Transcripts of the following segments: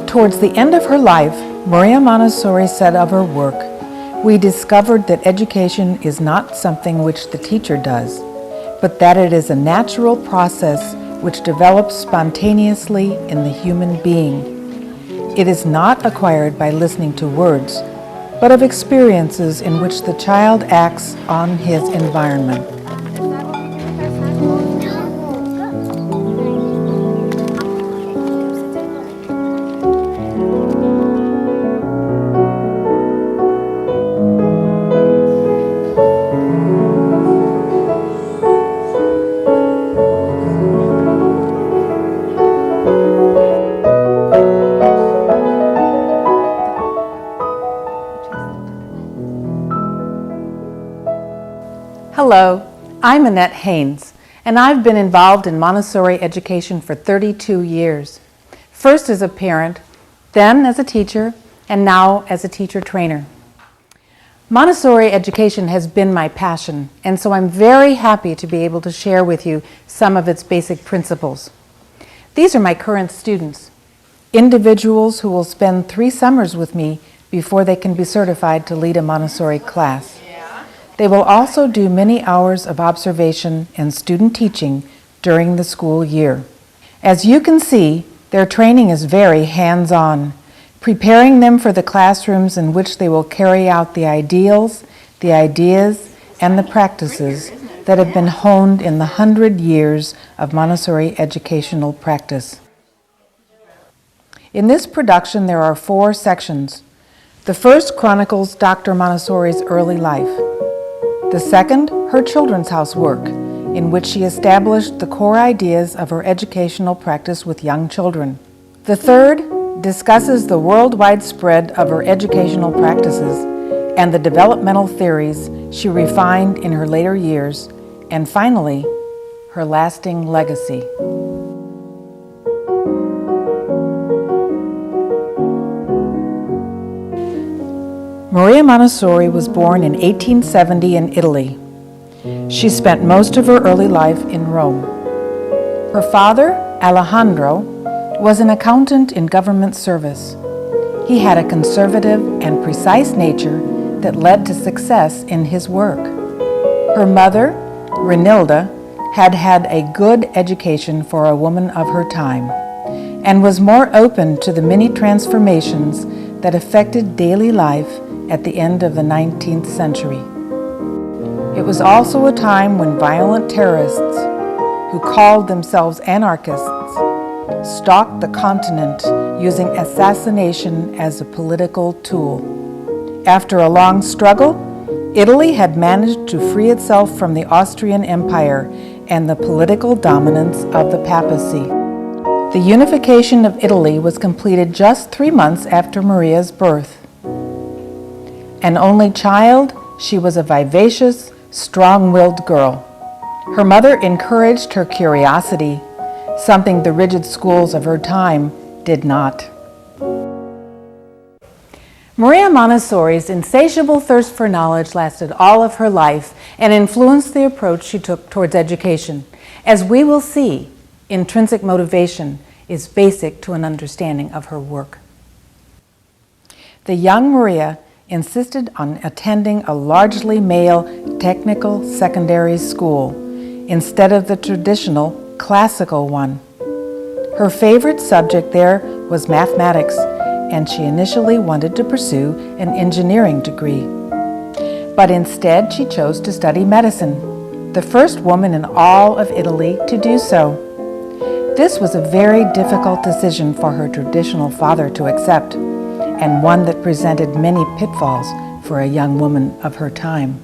Towards the end of her life, Maria Montessori said of her work, "We discovered that education is not something which the teacher does, but that it is a natural process which develops spontaneously in the human being. It is not acquired by listening to words, but of experiences in which the child acts on his environment." Hello, I'm Annette Haynes, and I've been involved in Montessori education for 32 years. First as a parent, then as a teacher, and now as a teacher trainer. Montessori education has been my passion, and so I'm very happy to be able to share with you some of its basic principles. These are my current students, individuals who will spend 3 summers with me before they can be certified to lead a Montessori class. They will also do many hours of observation and student teaching during the school year. As you can see, their training is very hands-on, preparing them for the classrooms in which they will carry out the ideals, the ideas, and the practices that have been honed in the 100 years of Montessori educational practice. In this production, there are 4 sections. The first chronicles Dr. Montessori's early life. The second, her children's house work, in which she established the core ideas of her educational practice with young children. The third discusses the worldwide spread of her educational practices and the developmental theories she refined in her later years, and finally, her lasting legacy. Maria Montessori was born in 1870 in Italy. She spent most of her early life in Rome. Her father, Alejandro, was an accountant in government service. He had a conservative and precise nature that led to success in his work. Her mother, Renilda, had had a good education for a woman of her time and was more open to the many transformations that affected daily life at the end of the 19th century. It was also a time when violent terrorists, who called themselves anarchists, stalked the continent using assassination as a political tool. After a long struggle, Italy had managed to free itself from the Austrian Empire and the political dominance of the papacy. The unification of Italy was completed just 3 months after Maria's birth. An only child, she was a vivacious, strong-willed girl. Her mother encouraged her curiosity, something the rigid schools of her time did not. Maria Montessori's insatiable thirst for knowledge lasted all of her life and influenced the approach she took towards education. As we will see, intrinsic motivation is basic to an understanding of her work. The young Maria insisted on attending a largely male technical secondary school instead of the traditional classical one. Her favorite subject there was mathematics, and she initially wanted to pursue an engineering degree. But instead she chose to study medicine, the first woman in all of Italy to do so. This was a very difficult decision for her traditional father to accept, and one that presented many pitfalls for a young woman of her time.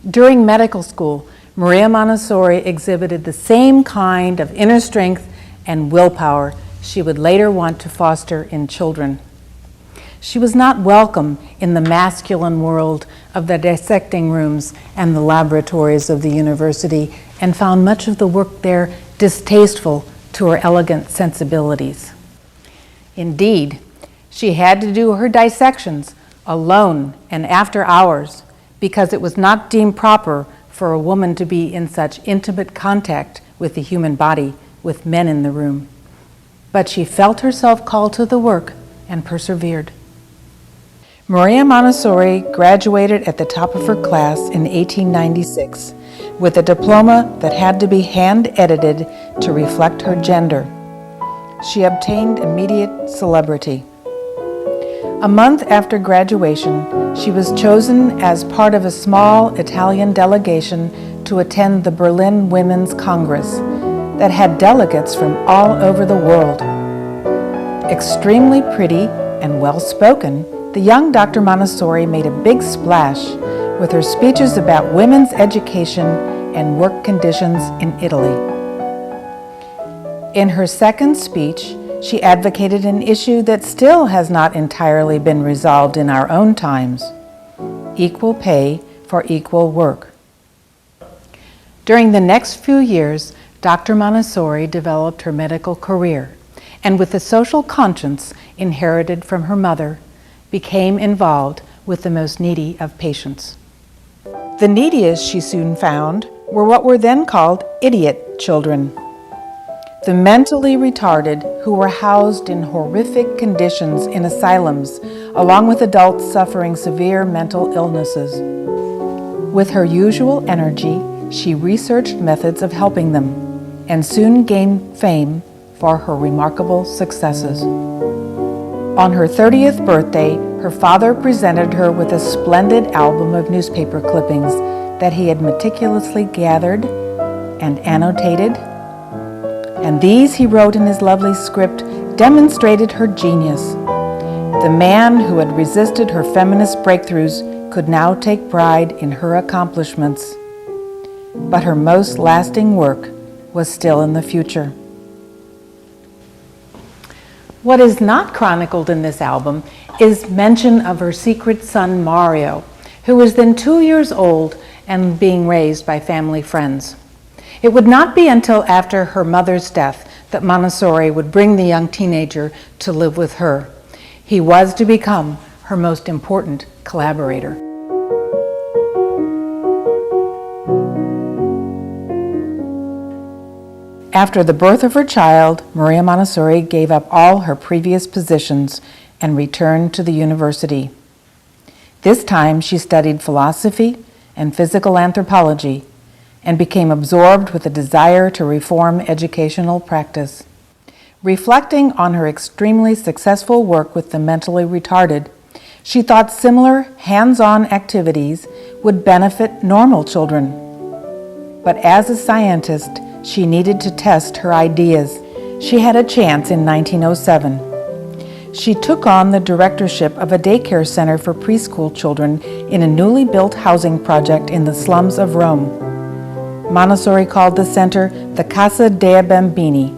During medical school, Maria Montessori exhibited the same kind of inner strength and willpower she would later want to foster in children. She was not welcome in the masculine world of the dissecting rooms and the laboratories of the university, and found much of the work there distasteful to her elegant sensibilities. Indeed, she had to do her dissections alone and after hours because it was not deemed proper for a woman to be in such intimate contact with the human body with men in the room. but she felt herself called to the work and persevered. Maria Montessori graduated at the top of her class in 1896 with a diploma that had to be hand-edited to reflect her gender. She obtained immediate celebrity. A month after graduation, she was chosen as part of a small Italian delegation to attend the Berlin Women's Congress that had delegates from all over the world. Extremely pretty and well-spoken, the young Dr. Montessori made a big splash with her speeches about women's education and work conditions in Italy. In her second speech, she advocated an issue that still has not entirely been resolved in our own times: equal pay for equal work. During the next few years, Dr. Montessori developed her medical career, and with the social conscience inherited from her mother, became involved with the most needy of patients. The neediest, she soon found, were what were then called idiot children. The mentally retarded who were housed in horrific conditions in asylums, along with adults suffering severe mental illnesses. With her usual energy, she researched methods of helping them, and soon gained fame for her remarkable successes. On her 30th birthday, her father presented her with a splendid album of newspaper clippings that he had meticulously gathered and annotated, and these, he wrote in his lovely script, demonstrated her genius. The man who had resisted her feminist breakthroughs could now take pride in her accomplishments. But her most lasting work was still in the future. What is not chronicled in this album is mention of her secret son Mario, who was then 2 years old and being raised by family friends. It would not be until after her mother's death that Montessori would bring the young teenager to live with her. He was to become her most important collaborator. After the birth of her child, Maria Montessori gave up all her previous positions and returned to the university. This time she studied philosophy and physical anthropology and became absorbed with a desire to reform educational practice. Reflecting on her extremely successful work with the mentally retarded, she thought similar hands-on activities would benefit normal children. But as a scientist, she needed to test her ideas. She had a chance in 1907. She took on the directorship of a daycare center for preschool children in a newly built housing project in the slums of Rome. Montessori called the center the Casa dei Bambini,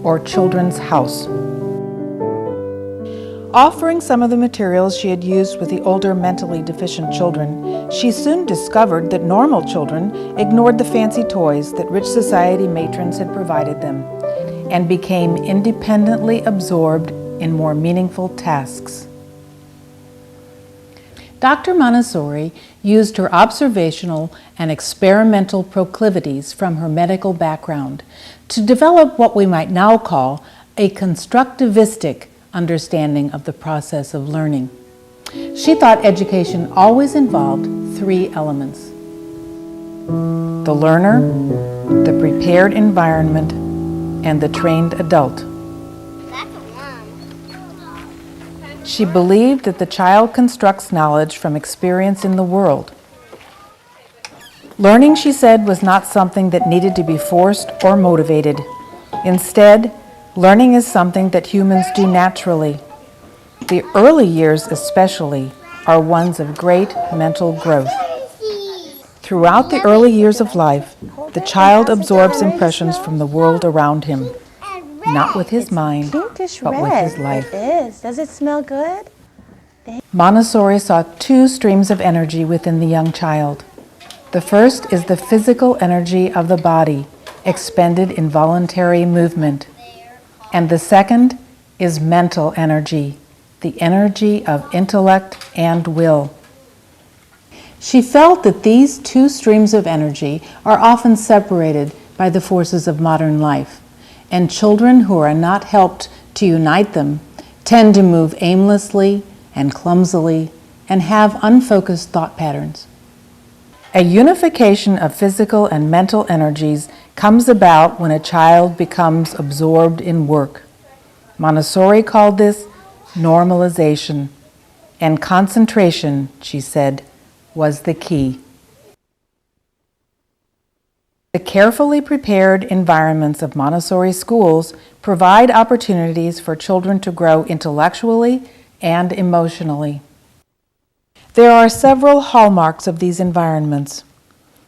or Children's House. Offering some of the materials she had used with the older mentally deficient children, she soon discovered that normal children ignored the fancy toys that rich society matrons had provided them and became independently absorbed in more meaningful tasks. Dr. Montessori used her observational and experimental proclivities from her medical background to develop what we might now call a constructivistic understanding of the process of learning. She thought education always involved three elements: the learner, the prepared environment, and the trained adult. She believed that the child constructs knowledge from experience in the world. Learning, she said, was not something that needed to be forced or motivated. Instead, learning is something that humans do naturally. The early years especially are ones of great mental growth. Throughout the early years of life, the child absorbs impressions from the world around him, not with his mind, but with his life. It is. Does it smell good? Montessori saw two streams of energy within the young child. The first is the physical energy of the body, expended in voluntary movement. And the second is mental energy, the energy of intellect and will. She felt that these two streams of energy are often separated by the forces of modern life, and children who are not helped to unite them, tend to move aimlessly and clumsily and have unfocused thought patterns. A unification of physical and mental energies comes about when a child becomes absorbed in work. Montessori called this normalization, and concentration, she said, was the key. The carefully prepared environments of Montessori schools provide opportunities for children to grow intellectually and emotionally. There are several hallmarks of these environments.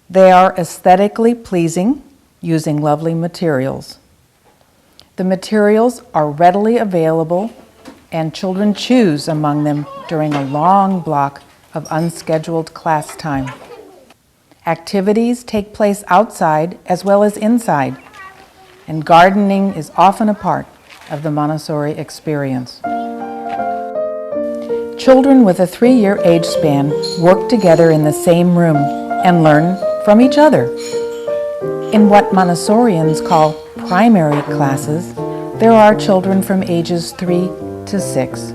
They are aesthetically pleasing, using lovely materials. The materials are readily available, and children choose among them during a long block of unscheduled class time. Activities take place outside as well as inside, and gardening is often a part of the Montessori experience. Children with a 3-year age span work together in the same room and learn from each other. In what Montessorians call primary classes, there are children from ages 3 to 6.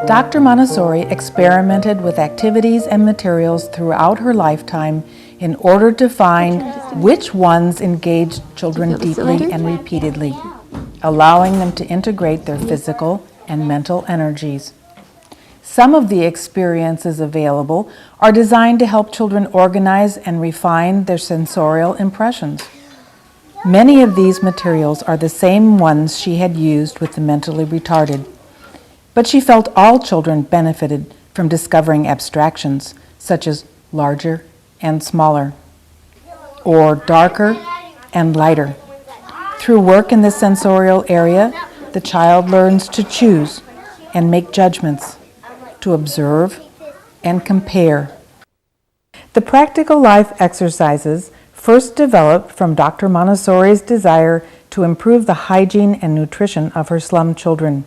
Dr. Montessori experimented with activities and materials throughout her lifetime in order to find which ones engaged children deeply and repeatedly, allowing them to integrate their physical and mental energies. Some of the experiences available are designed to help children organize and refine their sensorial impressions. Many of these materials are the same ones she had used with the mentally retarded. But she felt all children benefited from discovering abstractions, such as larger and smaller, or darker and lighter. Through work in the sensorial area, the child learns to choose and make judgments, to observe and compare. The practical life exercises first developed from Dr. Montessori's desire to improve the hygiene and nutrition of her slum children.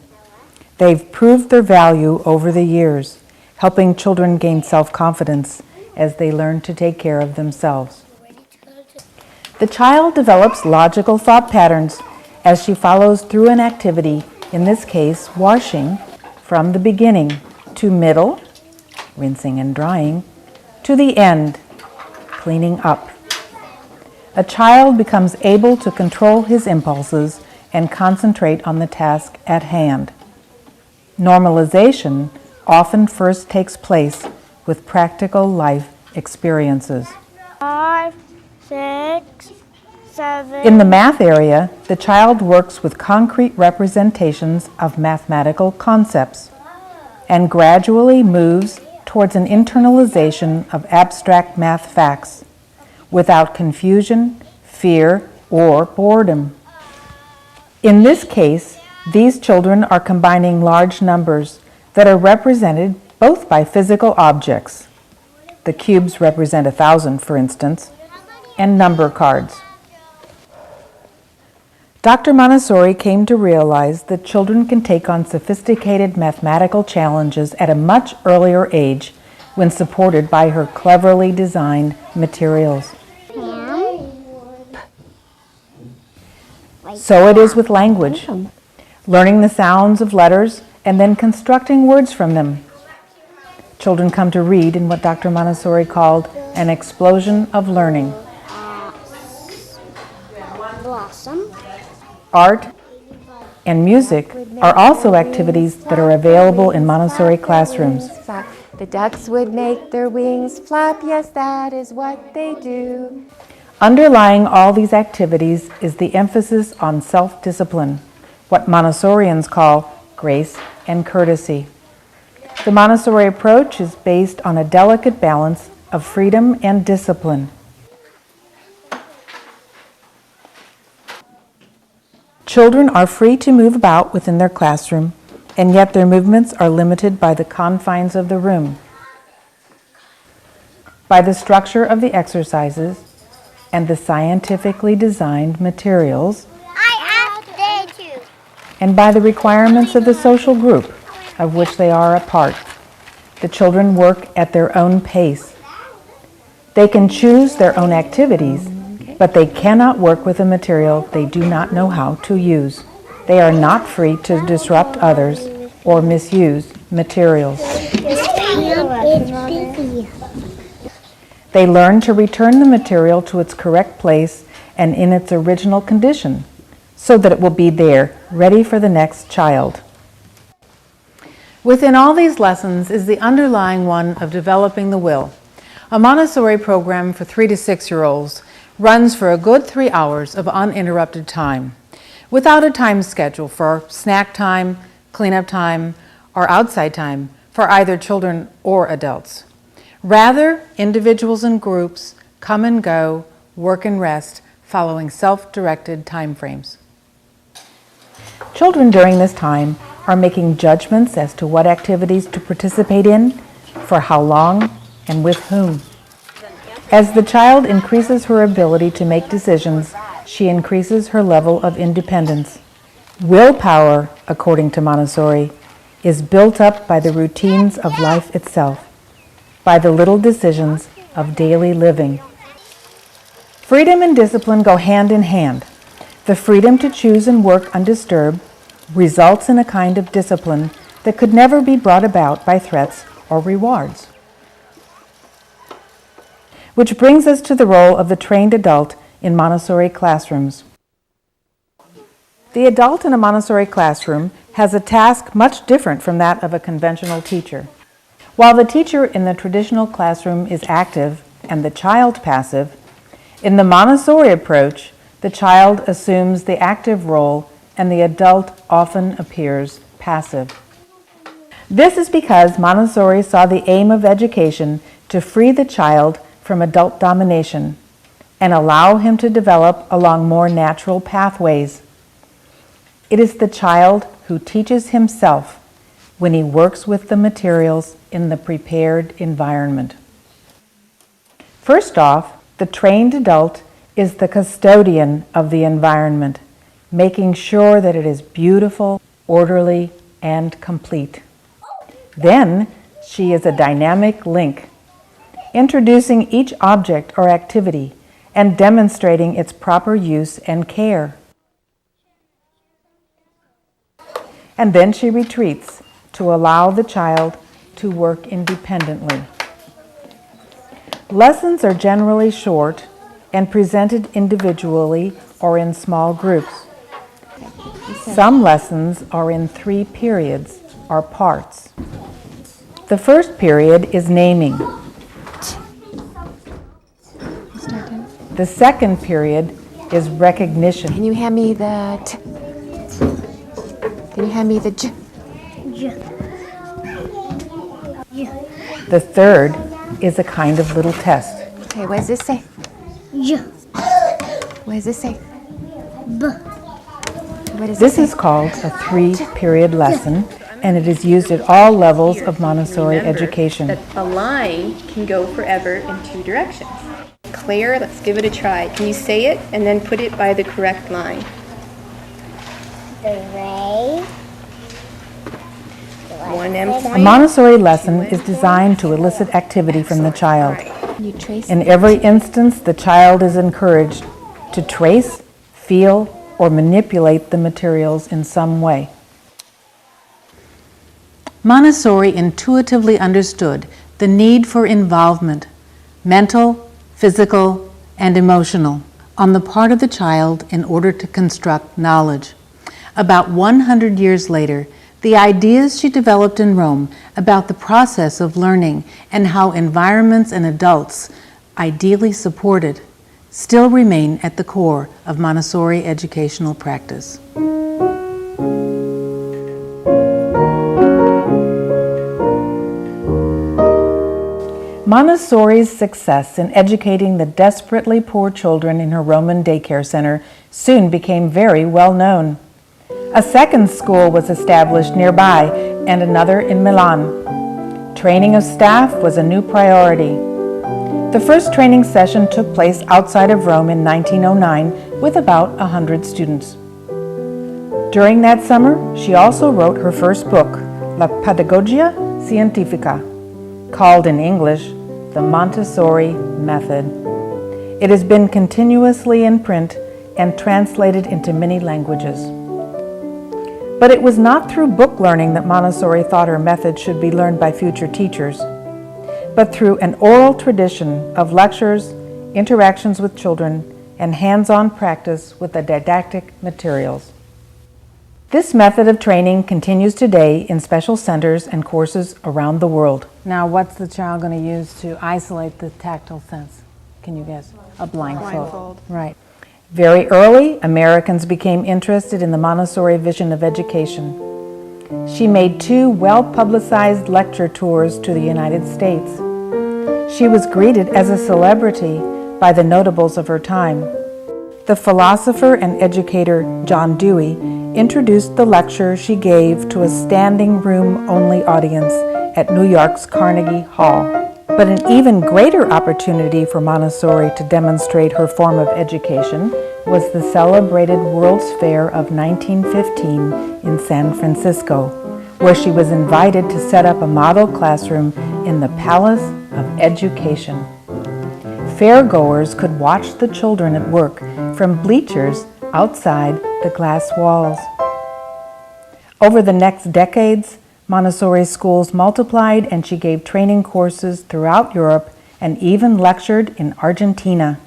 They've proved their value over the years, helping children gain self-confidence as they learn to take care of themselves. The child develops logical thought patterns as she follows through an activity, in this case, washing, from the beginning to middle, rinsing and drying, to the end, cleaning up. A child becomes able to control his impulses and concentrate on the task at hand. Normalization often first takes place with practical life experiences. 5, 6, 7. In the math area, the child works with concrete representations of mathematical concepts and gradually moves towards an internalization of abstract math facts without confusion, fear, or boredom. In this case, these children are combining large numbers that are represented both by physical objects. The cubes represent 1,000, for instance, and number cards. Dr. Montessori came to realize that children can take on sophisticated mathematical challenges at a much earlier age when supported by her cleverly designed materials. So it is with language. Learning the sounds of letters and then constructing words from them. Children come to read in what Dr. Montessori called an explosion of learning. Blossom. Art and music are also activities that are available in Montessori classrooms. The ducks would make their wings flap, yes, that is what they do. Underlying all these activities is the emphasis on self-discipline, what Montessorians call grace and courtesy. The Montessori approach is based on a delicate balance of freedom and discipline. Children are free to move about within their classroom, and yet their movements are limited by the confines of the room. By the structure of the exercises and the scientifically designed materials, and by the requirements of the social group of which they are a part. The children work at their own pace. They can choose their own activities, but they cannot work with a material they do not know how to use. They are not free to disrupt others or misuse materials. They learn to return the material to its correct place and in its original condition, so that it will be there, ready for the next child. Within all these lessons is the underlying one of developing the will. A Montessori program for 3 to 6-year-olds runs for a good 3 hours of uninterrupted time, without a time schedule for snack time, cleanup time, or outside time for either children or adults. Rather, individuals and groups come and go, work and rest, following self-directed time frames. Children during this time are making judgments as to what activities to participate in, for how long, and with whom. As the child increases her ability to make decisions, she increases her level of independence. Willpower, according to Montessori, is built up by the routines of life itself, by the little decisions of daily living. Freedom and discipline go hand in hand. The freedom to choose and work undisturbed results in a kind of discipline that could never be brought about by threats or rewards. Which brings us to the role of the trained adult in Montessori classrooms. The adult in a Montessori classroom has a task much different from that of a conventional teacher. While the teacher in the traditional classroom is active and the child passive, in the Montessori approach, the child assumes the active role and the adult often appears passive. This is because Montessori saw the aim of education to free the child from adult domination and allow him to develop along more natural pathways. It is the child who teaches himself when he works with the materials in the prepared environment. First off, the trained adult is the custodian of the environment, making sure that it is beautiful, orderly, and complete. Then, she is a dynamic link, introducing each object or activity and demonstrating its proper use and care. And then she retreats to allow the child to work independently. Lessons are generally short and presented individually or in small groups. Some lessons are in 3 periods or parts. The first period is naming. The second period is recognition. Can you hand me the T? Can you hand me the J? The third is a kind of little test. Okay, what does this say? What does this say? What does This is called a 3-period lesson, and it is used at all levels of Montessori education. That a line can go forever in 2 directions. Claire, let's give it a try. Can you say it and then put it by the correct line? The ray. One end A point. Montessori lesson is designed to elicit activity from the child. Can you trace In every instance, the child is encouraged to trace, feel, or manipulate the materials in some way. Montessori intuitively understood the need for involvement, mental, physical, and emotional, on the part of the child in order to construct knowledge. About 100 years later, the ideas she developed in Rome about the process of learning and how environments and adults, ideally supported, still remain at the core of Montessori educational practice. Montessori's success in educating the desperately poor children in her Roman daycare center soon became very well known. A second school was established nearby and another in Milan. Training of staff was a new priority. The first training session took place outside of Rome in 1909 with about 100 students. During that summer, she also wrote her first book, La Pedagogia Scientifica, called in English, The Montessori Method. It has been continuously in print and translated into many languages. But it was not through book learning that Montessori thought her method should be learned by future teachers, but through an oral tradition of lectures, interactions with children, and hands-on practice with the didactic materials. This method of training continues today in special centers and courses around the world. Now, what's the child going to use to isolate the tactile sense? Can you guess? A blindfold. Right. Very early, Americans became interested in the Montessori vision of education. She made 2 well-publicized lecture tours to the United States. She was greeted as a celebrity by the notables of her time. The philosopher and educator John Dewey introduced the lecture she gave to a standing room only audience at New York's Carnegie Hall. But an even greater opportunity for Montessori to demonstrate her form of education was the celebrated World's Fair of 1915 in San Francisco, where she was invited to set up a model classroom in the Palace of Education. Fairgoers could watch the children at work from bleachers outside the glass walls. Over the next decades, Montessori schools multiplied and she gave training courses throughout Europe and even lectured in Argentina.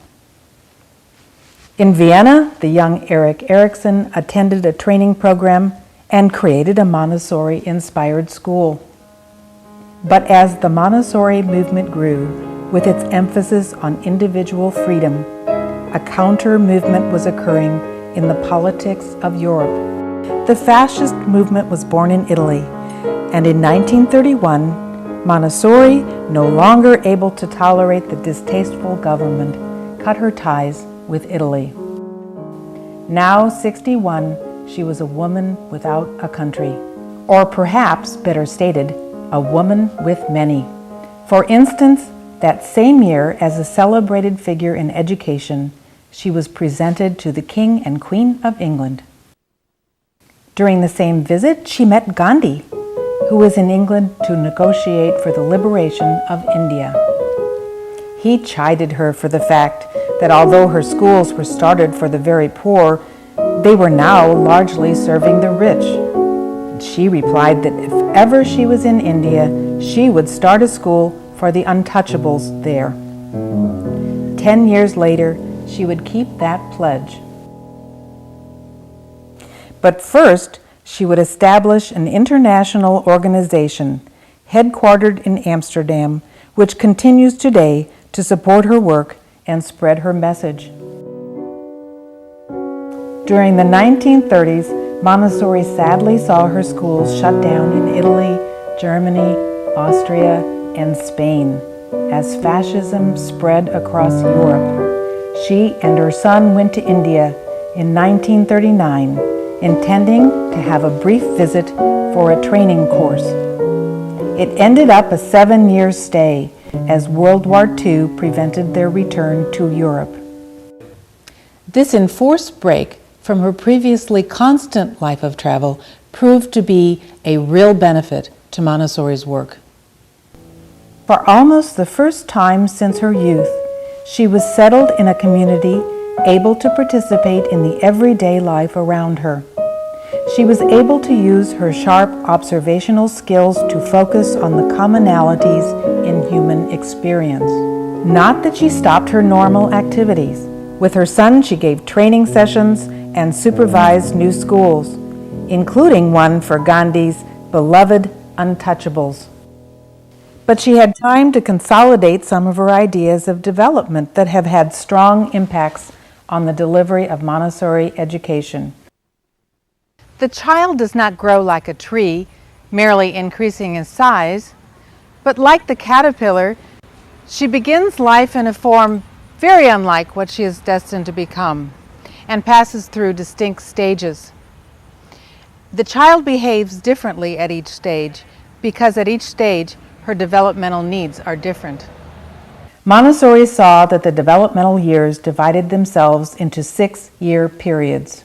In Vienna, the young Erik Erikson attended a training program and created a Montessori-inspired school. But as the Montessori movement grew, with its emphasis on individual freedom, a counter-movement was occurring in the politics of Europe. The fascist movement was born in Italy, and in 1931, Montessori, no longer able to tolerate the distasteful government, cut her ties with Italy. Now 61, she was a woman without a country, or perhaps, better stated, a woman with many. For instance, that same year, as a celebrated figure in education, she was presented to the King and Queen of England. During the same visit, she met Gandhi, who was in England to negotiate for the liberation of India. He chided her for the fact that although her schools were started for the very poor, they were now largely serving the rich. She replied that if ever she was in India, she would start a school for the untouchables there. 10 years later, she would keep that pledge. But first, she would establish an international organization headquartered in Amsterdam, which continues today to support her work and spread her message. During the 1930s, Montessori sadly saw her schools shut down in Italy, Germany, Austria, and Spain as fascism spread across Europe. She and her son went to India in 1939, intending to have a brief visit for a training course. It ended up a 7-year stay as World War II prevented their return to Europe. This enforced break from her previously constant life of travel proved to be a real benefit to Montessori's work. For almost the first time since her youth, she was settled in a community, able to participate in the everyday life around her. She was able to use her sharp observational skills to focus on the commonalities in human experience. Not that she stopped her normal activities. With her son, she gave training sessions and supervised new schools, including one for Gandhi's beloved untouchables. But she had time to consolidate some of her ideas of development that have had strong impacts on the delivery of Montessori education. The child does not grow like a tree, merely increasing in size, but like the caterpillar, she begins life in a form very unlike what she is destined to become, and passes through distinct stages. The child behaves differently at each stage, because at each stage her developmental needs are different. Montessori saw that the developmental years divided themselves into 6-year periods.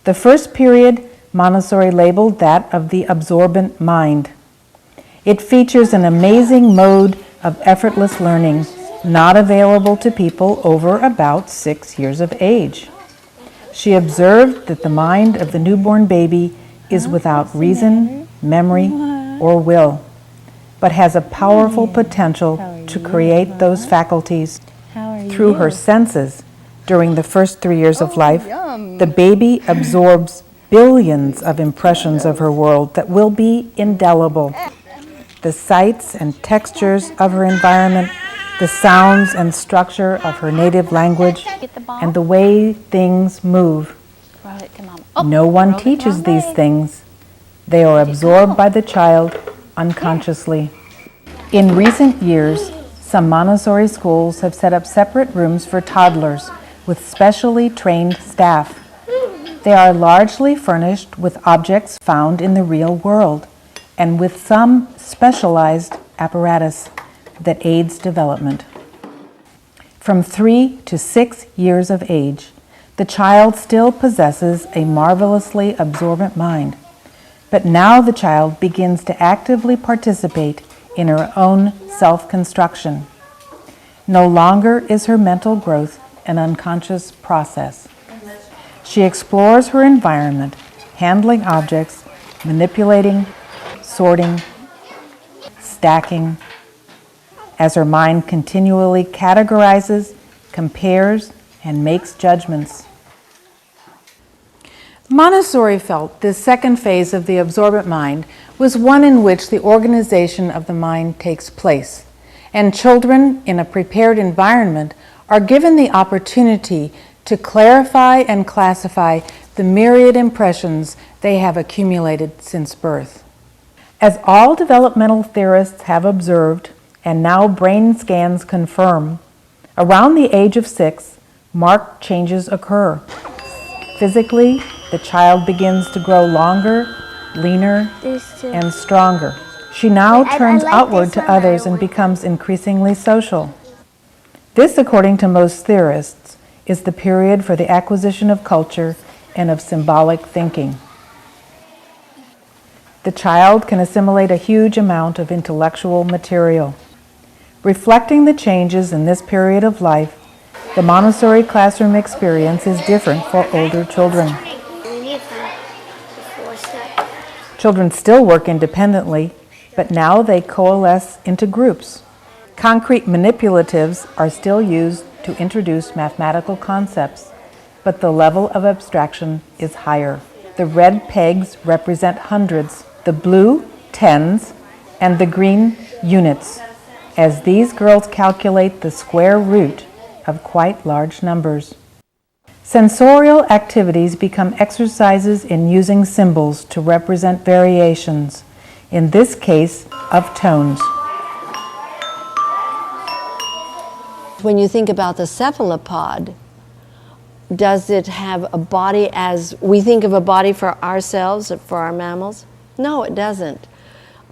The first period, Montessori labeled that of the absorbent mind. It features an amazing mode of effortless learning, not available to people over about 6 years of age. She observed that the mind of the newborn baby is without reason, memory, or will, but has a powerful potential to create those faculties. Through her senses, during the first 3 years of life, the baby absorbs billions of impressions of her world that will be indelible. The sights and textures of her environment, the sounds and structure of her native language, and the way things move. No one teaches these things. They are absorbed by the child unconsciously. In recent years, some Montessori schools have set up separate rooms for toddlers with specially trained staff. They are largely furnished with objects found in the real world and with some specialized apparatus that aids development. From 3 to 6 years of age, the child still possesses a marvelously absorbent mind, but now the child begins to actively participate in her own self-construction. No longer is her mental growth an unconscious process. She explores her environment, handling objects, manipulating, sorting, stacking, as her mind continually categorizes, compares, and makes judgments. Montessori felt this second phase of the absorbent mind was one in which the organization of the mind takes place, and children in a prepared environment are given the opportunity to clarify and classify the myriad impressions they have accumulated since birth. As all developmental theorists have observed, and now brain scans confirm, around the age of 6, marked changes occur. Physically, the child begins to grow longer, leaner, and stronger. She now turns outward to others and becomes increasingly social. This, according to most theorists, is the period for the acquisition of culture and of symbolic thinking. The child can assimilate a huge amount of intellectual material. Reflecting the changes in this period of life, the Montessori classroom experience is different for older children. Children still work independently, but now they coalesce into groups. Concrete manipulatives are still used to introduce mathematical concepts, but the level of abstraction is higher. The red pegs represent hundreds, the blue tens, and the green units, as these girls calculate the square root of quite large numbers. Sensorial activities become exercises in using symbols to represent variations, in this case of tones. When you think about the cephalopod, does it have a body as we think of a body for ourselves, for our mammals? No, it doesn't.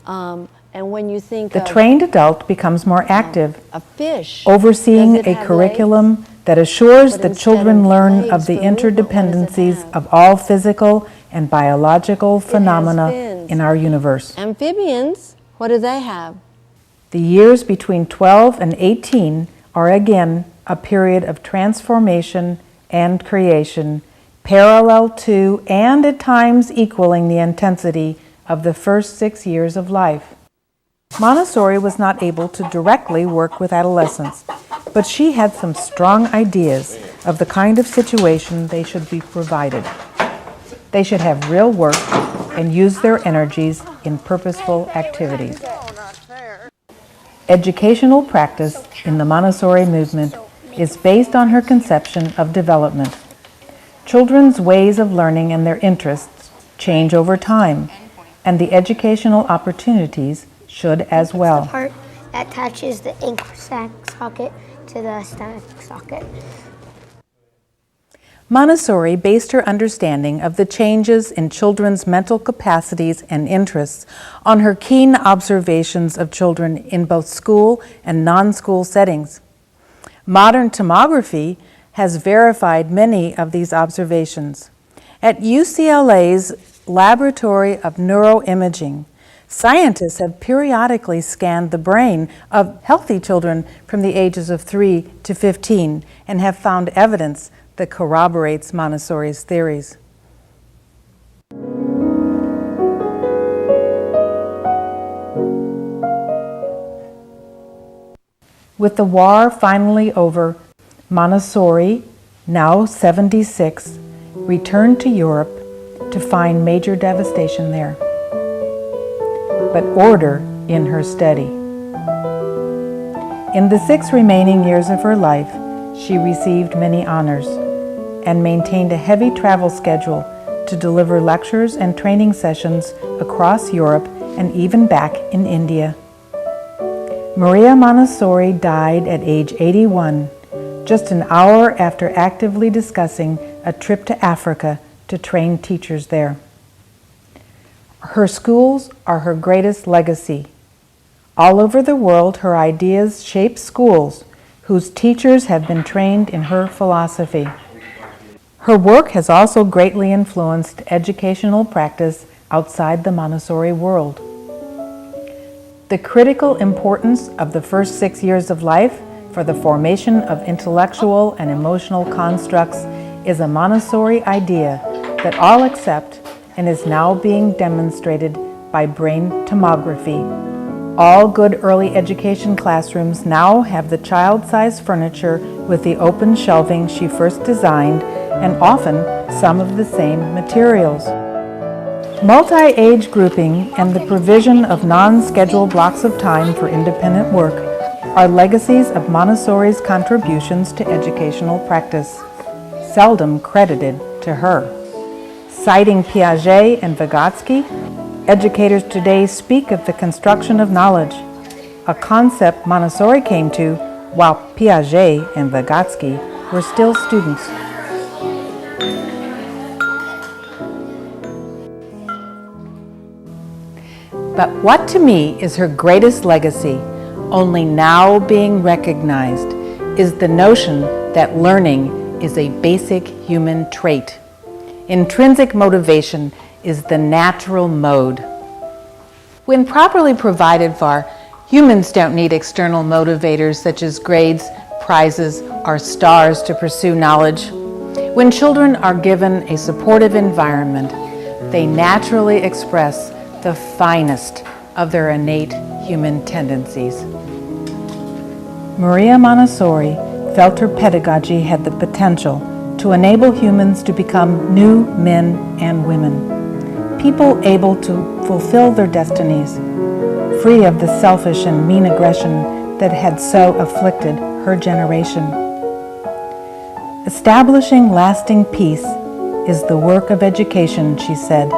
And when you think The of trained adult becomes more active, a fish, overseeing does it a have curriculum legs? that assures But that instead children of learn legs of the for movement, what does it interdependencies have? of all physical and biological phenomena fins. in our universe. Amphibians, what do they have? The years between 12 and 18 are again a period of transformation and creation, parallel to and at times equaling the intensity of the first 6 years of life. Montessori was not able to directly work with adolescents, but she had some strong ideas of the kind of situation they should be provided. They should have real work and use their energies in purposeful activities. Educational practice in the Montessori movement is based on her conception of development. Children's ways of learning and their interests change over time, and the educational opportunities should as well. The part that attaches the ink sac socket to the static socket. Montessori based her understanding of the changes in children's mental capacities and interests on her keen observations of children in both school and non-school settings. Modern tomography has verified many of these observations. At UCLA's Laboratory of Neuroimaging, scientists have periodically scanned the brain of healthy children from the ages of 3 to 15 and have found evidence that corroborates Montessori's theories. With the war finally over, Montessori, now 76, returned to Europe to find major devastation there, but order in her study. In the 6 remaining years of her life, she received many honors and maintained a heavy travel schedule to deliver lectures and training sessions across Europe and even back in India. Maria Montessori died at age 81, just an hour after actively discussing a trip to Africa to train teachers there. Her schools are her greatest legacy. All over the world, her ideas shape schools whose teachers have been trained in her philosophy. Her work has also greatly influenced educational practice outside the Montessori world. The critical importance of the first 6 years of life for the formation of intellectual and emotional constructs is a Montessori idea that all accept and is now being demonstrated by brain tomography. All good early education classrooms now have the child-sized furniture with the open shelving she first designed, and often some of the same materials. Multi-age grouping and the provision of non-scheduled blocks of time for independent work are legacies of Montessori's contributions to educational practice, seldom credited to her. Citing Piaget and Vygotsky, educators today speak of the construction of knowledge, a concept Montessori came to while Piaget and Vygotsky were still students. But what to me is her greatest legacy, only now being recognized, is the notion that learning is a basic human trait. Intrinsic motivation is the natural mode. When properly provided for, humans don't need external motivators such as grades, prizes, or stars to pursue knowledge. When children are given a supportive environment, they naturally express the finest of their innate human tendencies. Maria Montessori felt her pedagogy had the potential to enable humans to become new men and women, people able to fulfill their destinies, free of the selfish and mean aggression that had so afflicted her generation. Establishing lasting peace is the work of education, she said.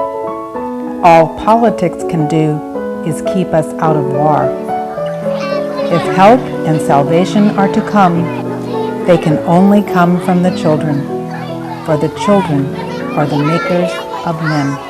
All politics can do is keep us out of war. If help and salvation are to come, they can only come from the children, for the children are the makers of men.